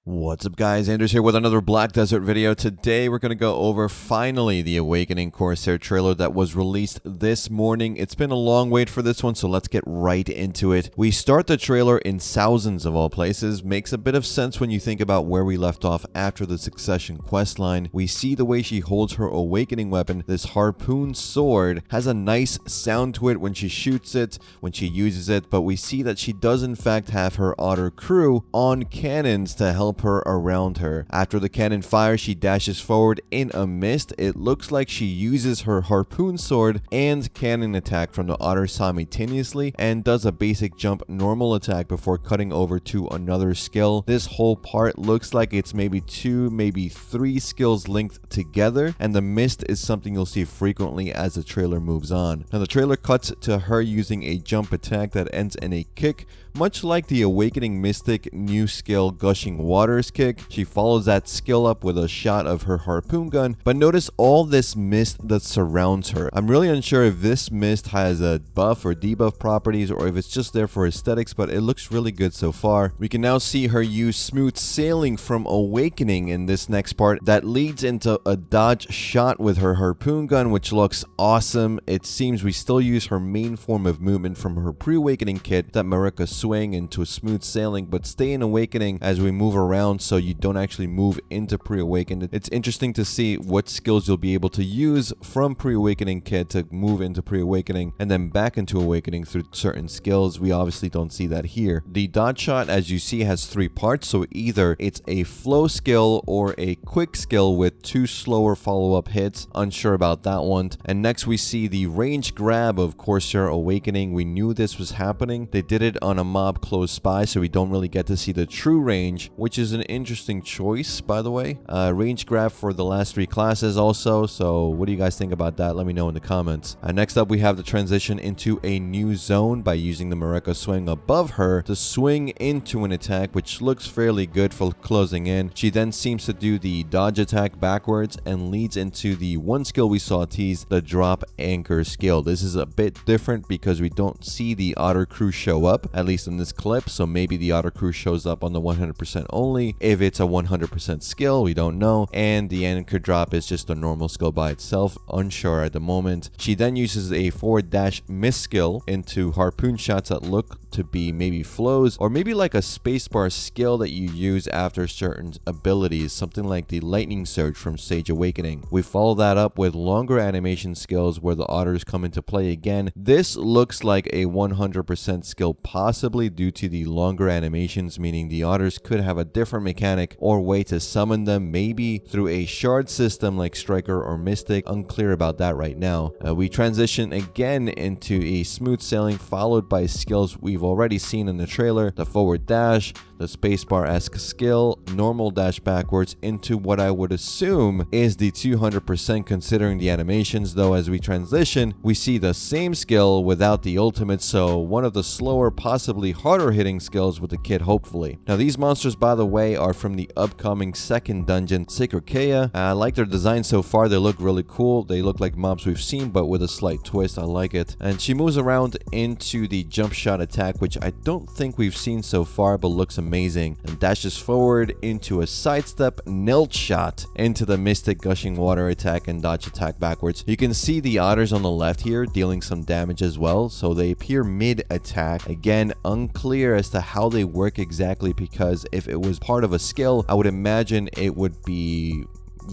What's up guys, Anders here with another Black Desert video. Today we're going to go over finally the Awakening Corsair trailer that was released this morning. It's been a long wait for this one, so let's get right into it. We start the trailer in thousands of all places. Makes a bit of sense when you think about where we left off after the Succession questline. We see the way she holds her Awakening weapon. This harpoon sword has a nice sound to it when she shoots it, when she uses it, but we see that she does in fact have her otter crew on cannons to help her around her. After the cannon fires, she dashes forward in a mist. It looks like she uses her harpoon sword and cannon attack from the otter simultaneously and does a basic jump normal attack before cutting over to another skill. This whole part looks like it's maybe two, maybe three skills linked together, and the mist is something you'll see frequently as the trailer moves on. Now the trailer cuts to her using a jump attack that ends in a kick, much like the Awakening Mystic new skill Gushing Waters kick. She follows that skill up with a shot of her harpoon gun, but notice all this mist that surrounds her. I'm really unsure if this mist has a buff or debuff properties or if it's just there for aesthetics, but it looks really good so far. We can now see her use smooth sailing from Awakening in this next part that leads into a dodge shot with her harpoon gun, which looks awesome. It seems we still use her main form of movement from her pre-Awakening kit, that Marika swing into smooth sailing, but stay in Awakening as we move around so you don't actually move into pre-awakened. It's interesting to see what skills you'll be able to use from pre-awakening kit to move into pre-awakening and then back into awakening through certain skills. We obviously don't see that here. The dodge shot, as you see, has three parts, so either it's a flow skill or a quick skill with two slower follow-up hits. Unsure about that one. And next we see the range grab of Corsair Awakening. We knew this was happening. They did it on a mob close by, so we don't really get to see the true range, which is an interesting choice, by the way. Range grab for the last three classes also, so what do you guys think about that? Let me know in the comments. Next up, we have the transition into a new zone by using the Marika swing above her to swing into an attack, which looks fairly good for closing in. She then seems to do the dodge attack backwards and leads into the one skill we saw teased, the drop anchor skill. This is a bit different because we don't see the otter crew show up, at least in this clip, so maybe the otter crew shows up on the 100% only. If it's a 100% skill, we don't know, and the anchor drop is just a normal skill by itself, unsure at the moment. She then uses a forward dash miss skill into harpoon shots that look to be maybe flows, or maybe like a spacebar skill that you use after certain abilities, something like the lightning surge from Sage Awakening. We follow that up with longer animation skills where the otters come into play again. This looks like a 100% skill, possibly due to the longer animations, meaning the otters could have a different mechanic or way to summon them, maybe through a shard system like Striker or Mystic. Unclear about that right now. We transition again into a smooth sailing followed by skills we've already seen in the trailer, the forward dash, the spacebar-esque skill, normal dash backwards into what I would assume is the 200% considering the animations, though as we transition we see the same skill without the ultimate, so one of the slower, possibly harder hitting skills with the kit hopefully. Now these monsters, by the way, are from the upcoming second dungeon, Sikirkeia. I like their design so far. They look really cool. They look like mobs we've seen but with a slight twist. I like it. And she moves around into the jump shot attack, which I don't think we've seen so far but looks amazing, and dashes forward into a sidestep knelt shot into the Mystic Gushing Water attack and dodge attack backwards. You can see the otters on the left here dealing some damage as well, so they appear mid attack. Again, unclear as to how they work exactly, because if it was part of a skill, I would imagine it would be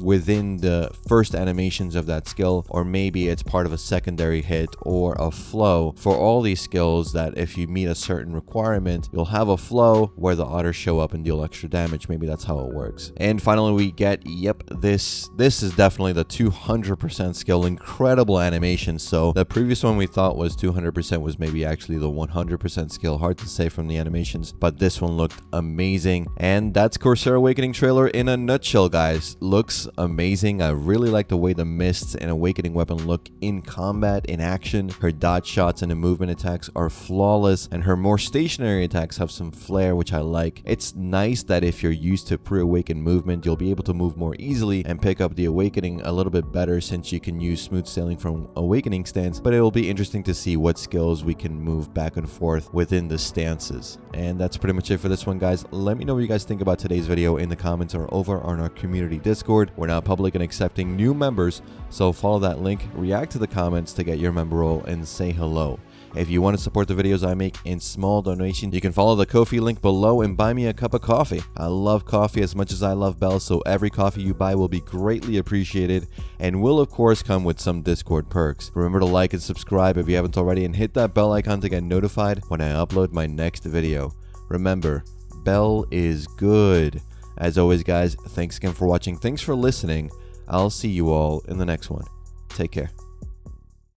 within the first animations of that skill, or maybe it's part of a secondary hit or a flow. For all these skills, that if you meet a certain requirement, you'll have a flow where the otters show up and deal extra damage. Maybe that's how it works. And finally we get, yep, this is definitely the 200% skill. Incredible animation. So the previous one we thought was 200% was maybe actually the 100% skill. Hard to say from the animations, but this one looked amazing. And that's Corsair Awakening trailer in a nutshell, guys. Looks looks amazing. I really like the way the mists and awakening weapon look in combat, in action. Her dodge shots and the movement attacks are flawless, and her more stationary attacks have some flair, which I like. It's nice that if you're used to pre-awakened movement, you'll be able to move more easily and pick up the awakening a little bit better, since you can use smooth sailing from awakening stance, but it will be interesting to see what skills we can move back and forth within the stances. And that's pretty much it for this one, guys. Let me know what you guys think about today's video in the comments or over on our community Discord. We're now public and accepting new members, so follow that link, react to the comments to get your member role, and say hello. If you want to support the videos I make in small donations, you can follow the Ko-fi link below and buy me a cup of coffee. I love coffee as much as I love bells, so every coffee you buy will be greatly appreciated and will of course come with some Discord perks. Remember to like and subscribe if you haven't already, and hit that bell icon to get notified when I upload my next video. Remember, bell is good. As always, guys, thanks again for watching. Thanks for listening. I'll see you all in the next one. Take care.